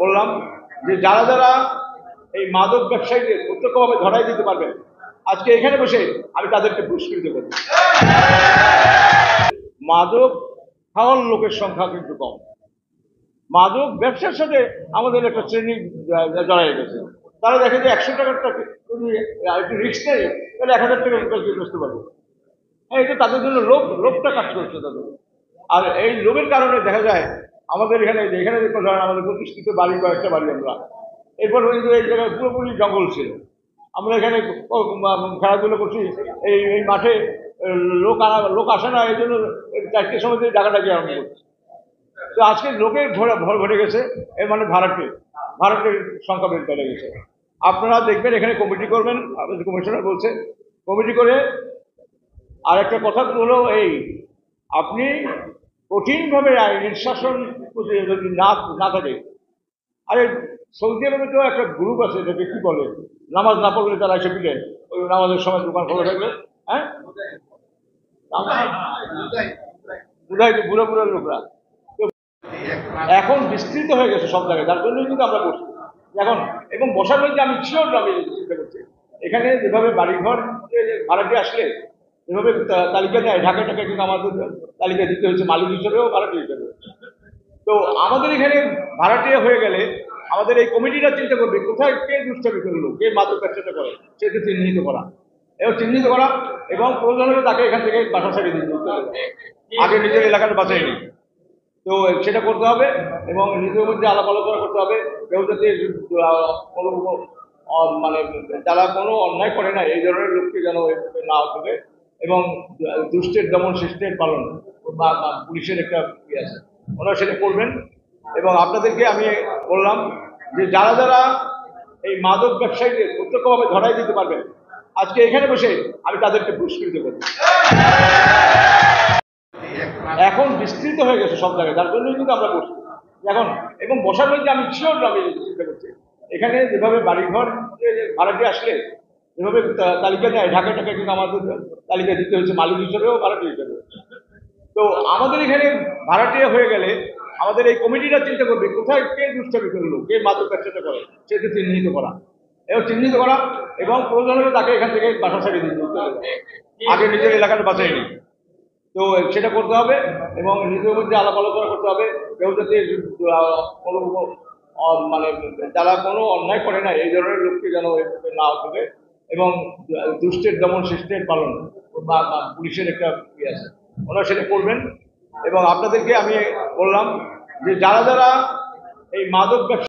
বললাম যে যারা যারা এই মাদক ব্যবসায়ীদের প্রত্যক্ষভাবে ধরাই দিতে পারবেন, আজকে এখানে বসে আমি তাদেরকে পুরস্কৃত করব। মাদক খাওয়ার লোকের সংখ্যা কিন্তু কম। মাদক ব্যবসার সাথে আমাদের একটা শ্রেণী জড়াই গেছে। তারা দেখে যে 100 টাকারটা যদি একটু রিস্ক নেই তাহলে 1000 টাকা বসতে পারবো। হ্যাঁ, এটা তাদের জন্য লোভটা কাজ করছে তাদের। আর এই লোভের কারণে দেখা যায় আমাদের এখানে দেখতে ধরেন আমাদের প্রতিষ্ঠিত বাড়ি কয়েকটা বাড়ি আমরা, এরপর কিন্তু এই জায়গায় পুরোপুরি জঙ্গল ছিল। আমরা এখানে খেলাধুলো করছি, এই মাঠে লোক আসে না, এই জন্য 4টের সময় থেকে ডাকাডাকি আরম্ভ করছে। তো আজকে লোকের ভর ঘটে গেছে, এর মানে ভাড়াটের সংখ্যা বেড়ে গেছে। আপনারা দেখবেন এখানে কমিটি করবেন, আমাদের কমিশনার বলছে কমিটি করে। আর একটা কথা হলো এই, আপনি কঠিনভাবে আইনের শাসন যদি না থাকে, আরে সৌদি আরবে তো একটা গ্রুপ আছে, এটাকে কি বলে, নামাজ না পড়লে তারা এসে পিঠে ওই নামাজের সময় দোকান খোলা থাকবে। হ্যাঁ, বুড়া বুড়া লোকরা এখন বিস্তৃত হয়ে গেছে সব জায়গায়, যার জন্যই কিন্তু আমরা বসছি এখন। এবং বসার মধ্যে আমি শিওর আমি চিন্তা করছি, এখানে যেভাবে বাড়িঘর ভাড়াটি আসলে যেভাবে তালিকা দেয়, ঢাকায় কিন্তু আমাদের তালিকা দিতে হয়েছে মালিক হিসেবেও ভাড়াটি হিসেবে। তো আমাদের এখানে ভাড়াটিয়া হয়ে গেলে আমাদের এই কমিটিটা চিন্তা করবে কোথায় কে দুষ্টামি করলো, কে মাদক ব্যবসাটা করে, সেটা চিহ্নিত করা এবং প্রয়োজন হলে তাকে এখান থেকে বাসা ছাড়িয়ে দিতে হবে। আগে নিজের এলাকাটা বাঁচাই নি, তো সেটা করতে হবে এবং নিজের মধ্যে আলাপ আলোচনা করতে হবে। কেউ যাতে কোনো মানে যারা কোনো অন্যায় করে না এই ধরনের লোককে যেন না হবে, এবং দুষ্টের দমন শিষ্টের পালন বা পুলিশের একটা ইয়ে আছে, ওনারা সেটা করবেন। এবং আপনাদেরকে আমি বললাম যে যারা যারা এই মাদক ব্যবসায়ীদের প্রত্যক্ষভাবে ধরাই দিতে পারবেন, আজকে এখানে বসে আমি তাদেরকে পুরস্কৃত করব। এখন বিস্তৃত হয়ে গেছে সব জায়গায়, যার জন্যই কিন্তু আমরা বসছি এখন। এবং বসার মধ্যে আমি শিওর আমি চিন্তা করছি, এখানে যেভাবে বাড়িঘর ভাড়াটি আসলে যেভাবে তালিকা দেয়, ঢাকায় কিন্তু আমাদের তালিকা দিতে হয়েছে মালিক হিসেবেও ভাড়াটি হিসেবে। তো আমাদের এখানে ভাড়াটিয়া হয়ে গেলে আমাদের এই কমিটিটা চিন্তা করবে কোথায় কে দুষ্টামি করলো, কে মাদক ব্যবসাটা করে, সেটা চিহ্নিত করা এবং প্রয়োজন হলে তাকে এখান থেকে বাসা ছাড়িয়ে দিতে হবে। আগে নিজের এলাকাটা বাঁচাই নি, তো সেটা করতে হবে এবং নিজের মধ্যে আলাপ আলোচনা করতে হবে। কেউ যাতে কোনো মানে যারা কোনো অন্যায় করে না এই ধরনের লোককে যেন না হবে, এবং দুষ্টের দমন শিষ্টের পালন বা পুলিশের একটা ইয়ে আছে, ওনারা সেটা করবেন। এবং আপনাদেরকে আমি বললাম যে যারা যারা এই মাদক ব্যবসা